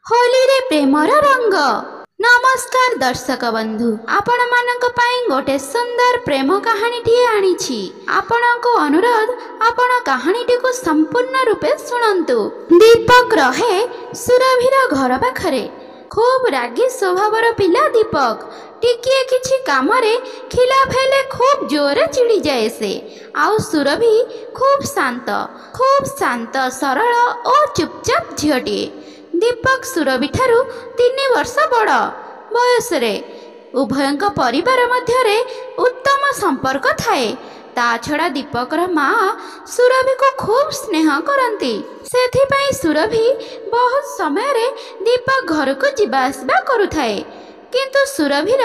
होली रे प्रेमर रंग। नमस्कार दर्शक बंधु, आपण मानक पई गोटे सुंदर प्रेम कहानी टी आनीछि। आपनको अनुरोध, आपण कहानी टी को संपूर्ण रूपे सुनंतु। दीपक रहे सुरभीर घर पाखरे। खूब रागी स्वभावर पिला दीपक। टिकिए किछि कामरे खिलाफ हेले खूब जोरे चिड़ी जाए से। आउ सुरभि खूब शांत सरल और चुपचाप झियोटिए। दीपक सुरभि ठारू 3 वर्ष बड़ बयस रे। उभयंक परिवार मध्यरे उत्तम संपर्क थाए। ता छड़ा दीपकर माँ सुरभि को खूब स्नेह करती। सेथिपाई सुरभि बहुत समय रे दीपक घर को जीवा आसबा करुथाए। किंतु सुरभिर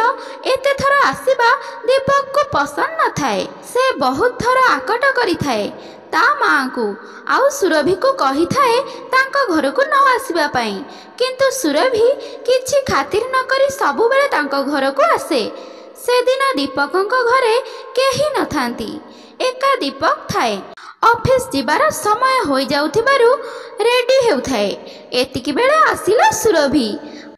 एते थर आसीबा दीपक को पसंद न थाए। से बहुत थर आकट करि थाए ता माँ को। आउ सुरभि को कही थाए तांका घर को न आसीबा पाई। किंतु सुरभि किछि खातिर न करी सबु बेले तांका घर को आसे। से दिन दीपकंक घरे केही न थांती। एका दीपक थाए। ऑफिस जीवार समय हो जाउथिबारु रेडी हेउथाए। एतिकी बेले आसिला सुरभि।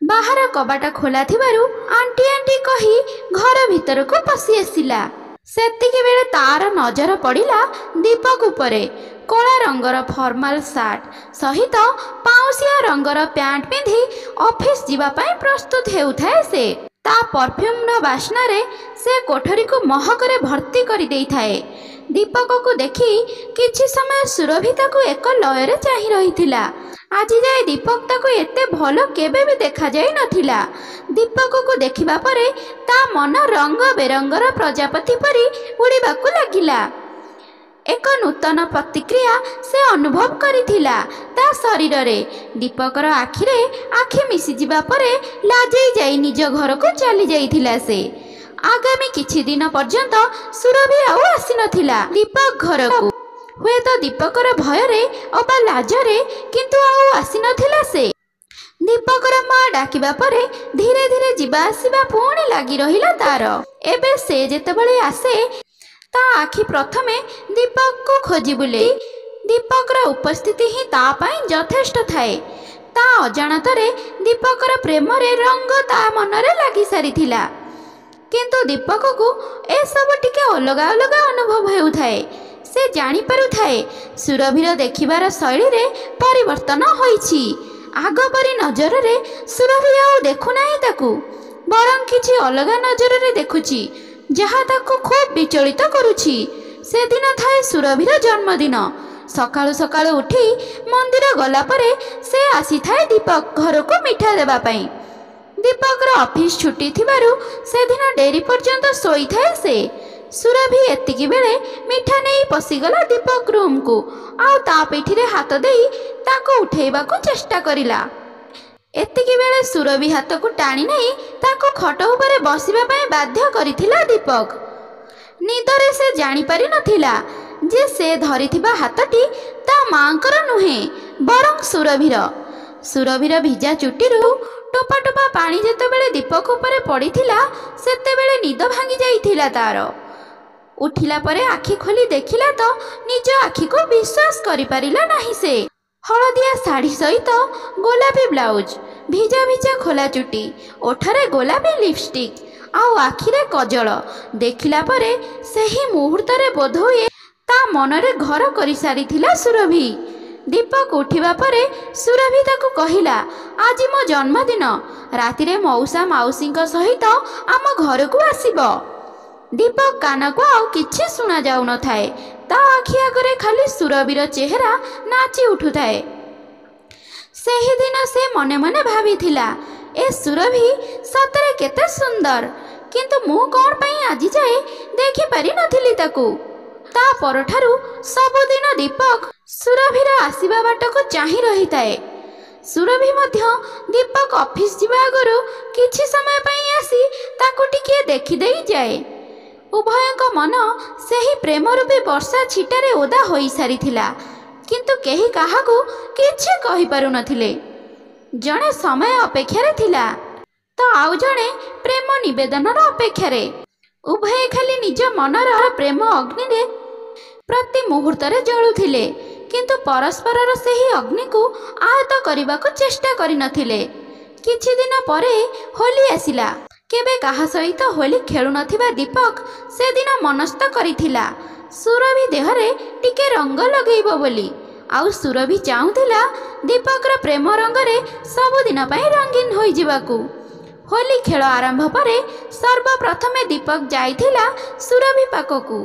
बाहर कबाटा खोला थिबारु आंटी आंटी कही घर भीतर को पसी आसिला। सेतिकी बेले तार नजर पड़िला दीपक उपरे। कला रंगर फॉर्मल शार्ट सहित पाउसिया रंगर पैंट पिंधि ऑफिस जीवा पाई प्रस्तुत हेउथाए। से ता परफ्यूम बास्ना रे से कोठरी को महकरे भर्ती करि देई थाए। दीपक को देखी किछि समय सुरभि ताकू एक लୟରେ चाहि रहिथिला। आज जाए दीपक ताकू एते भलो केबे भी देखा जाई नथिला। दीपक को देखिबा परे ता मन रंग बेरंगर प्रजापति परी उड़ीबाकू लागिला। एक नूतन प्रतिक्रिया से अनुभव करिथिला ता शरीर रे। दीपकर आखिरे आखि मिसी जिबा परे लाजई जाई निज घर को चली जाइथिला। से आगामी किछि दिन पर्यंत सुरभि आउ आसी नथिला दीपक घर को। हुए तो दीपकर भय रे अबा लाजरे किंतु आउ आसी नथिला। से दीपकर माँ डाकिबा परे धीरे धीरे जीवा आसीबा पुणी लागी रहिला तार। एबे से जेतेबेले आसे ता आखि प्रथमे दीपक को खोजी बुले। दीपकर उपस्थिति ही ता पाई यथेष्ट थाए। ता अजाणतरे दीपकर प्रेम रे रंग ता मनरे लागी सारिथिला। किंतु दीपक को ए सब टिके अलगा अलगा अनुभव हेउथाए। से जानी पारुथाए सुरभिर देखिबार शैली रे परिवर्तन होईछि। आग परी नजर रे सुरभि आउ देखु नाही ताकू, बरं किछि अलगा नजर रे देखुछि जहा ताकू खूब विचलित करुछि। से दिन थाए सुरभिर जन्मदिन। सकाळु सकाळु उठी मंदिर गला परे से आसी थाए दीपक घर को मिठा देबा पई। दीपक रो ऑफिस छुट्टी थिबारु से दिन डेरी पर्यंत सोई थाए। से सुरभि एतिकी बेले मिठा नहीं पसीगला दीपक रूम को। आउ ता पिठी रे हाथ देई ताको उठेबा को चेष्टा करिला। एतिकी बेले सुरभि हाथ को टाणी नहीं ताको खट उपरे बसिबा पई बाध्य करिथिला दीपक। निदरे से जानी पारि नथिला जे से धरिथिबा हाथटी ता मांकर नुहे बरं सुरभिर। सुरभिर भिजा चुटीरू टोपा टोपा पानी जेतेबेले दीपक उपरे पड़िथिला सेतेबेले निद भांगी जाइथिला तार। उठिला परे आखि खोली देखिला तो निज आखि को विश्वास करि पारिला नाही। से हलदिया साड़ी सहित गोलापी ब्लाउज, भिजा भिजा खोला चुटी, ओठरे गोलापी लिपस्टिक आउ आखिरे कजल देखिला परे सेही मुहूर्त रे बोधहुए ता मनरे घर करि सारिथिला सुरभि। दीपक उठिबा परे सुरभि ताकू कहिला, आज मो जन्मदिन, रातिरे मौसा माउसींक सहित आम घर को आसीबो। दीपक कान को आउ किछि सुना जाउ न थाए। ता आखि आगरे खाली सुरभिर चेहरा नाची उठुथाए। सेही दिन से मने मने भाबिथिला, ए सुरभि सतरे केते सुंदर, किंतु मु कोन पई आजि जाए देखि पारि नथिली ताकू। ता परठारु सबुदिन दीपक सुरभिर आसीबा बाट को चाहि रहिताए। सुरभि मध्य दीपक ऑफिस जीवा आगरु किछि समय पई आसी ताकू टिके देखि देई जाए। उभयंक मन सेही प्रेम रूपी वर्षा छिटारे ओदा होई सारिथिला। किंतु केही काहाकू किछि कहि पारु नथिले। जणे समय अपेक्षा रे थिला तो आउ जणे प्रेम निवेदनर अपेक्षा रे। उभय खाली निज मनर प्रेम अग्नि रे प्रति मुहूर्त रे जळुथिले। କିନ୍ତୁ ପରସ୍ପରର ସେହି ଅଗ୍ନିକୁ ଆହତ କରିବାକୁ ଚେଷ୍ଟା କରିନଥିଲେ। କିଛି ଦିନ ପରେ ହୋଲି ଆସିଲା। କେବେ କାହା ସହିତ ହୋଲି ଖେଳୁନଥିବା ଦୀପକ ସେଦିନ ମନସ୍ଥ କରିଥିଲା ସୁରଭି ଦେହରେ ଟିକେ ରଙ୍ଗ ଲଗେଇବ ବୋଲି। ଆଉ ସୁରଭି ଚାହୁଁଥିଲା ଦୀପକର ପ୍ରେମ ରଙ୍ଗରେ ସବୁଦିନ ପାଇଁ ରଙ୍ଗୀନ ହୋଇଯିବାକୁ। ହୋଲି ଖେଳ ଆରମ୍ଭ ପରେ ସର୍ବପ୍ରଥମେ ଦୀପକ ଯାଇଥିଲା ସୁରଭି ପାଖକୁ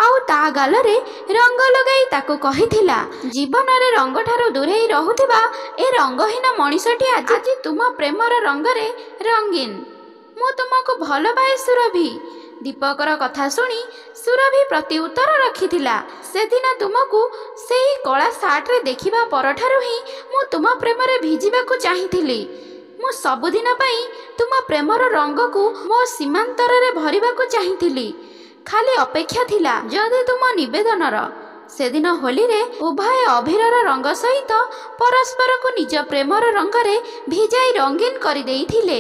ଆଉ ତା ଗାଲରେ ରଙ୍ଗ ଲଗାଇ ତାକୁ କହିଥିଲା, ଜୀବନରେ ରଙ୍ଗଠାରୁ ଦୂରେଇ ରହୁଥିବା ଏ ରଙ୍ଗହୀନ ମଣିଷଟି ଆଜି ତୁମ ପ୍ରେମର ରଙ୍ଗରେ ରଙ୍ଗୀନ। ମୁଁ ତୁମକୁ ଭଲ ପାଏ ସୁରଭି। ଦୀପକର କଥା ଶୁଣି ସୁରଭି ପ୍ରତି ଉତ୍ତର ରଖିଥିଲା, ସେଦିନ ତୁମକୁ ସେହି କଳା ସାର୍ଟରେ ଦେଖିବା ପରଠାରୁ ହିଁ ମୁଁ ତୁମ ପ୍ରେମରେ ଭିଜିବାକୁ ଚାହିଁଥିଲି। ମୁଁ ସବୁଦିନ ପାଇଁ ତୁମ ପ୍ରେମର ରଙ୍ଗକୁ ମୋ ସୀମାନ୍ତରରେ ଭରିବାକୁ ଚାହିଁଥିଲି। ଖାଲି ଅପେକ୍ଷା ଥିଲା ଯଦି ତୁମ ନିବେଦନର। ସେଦିନ ହୋଲିରେ ଉଭୟ ଅଭିରର ରଙ୍ଗ ସହିତ ପରସ୍ପରକୁ ନିଜ ପ୍ରେମର ରଙ୍ଗରେ ଭିଜାଇ ରଙ୍ଗୀନ କରିଦେଇଥିଲେ।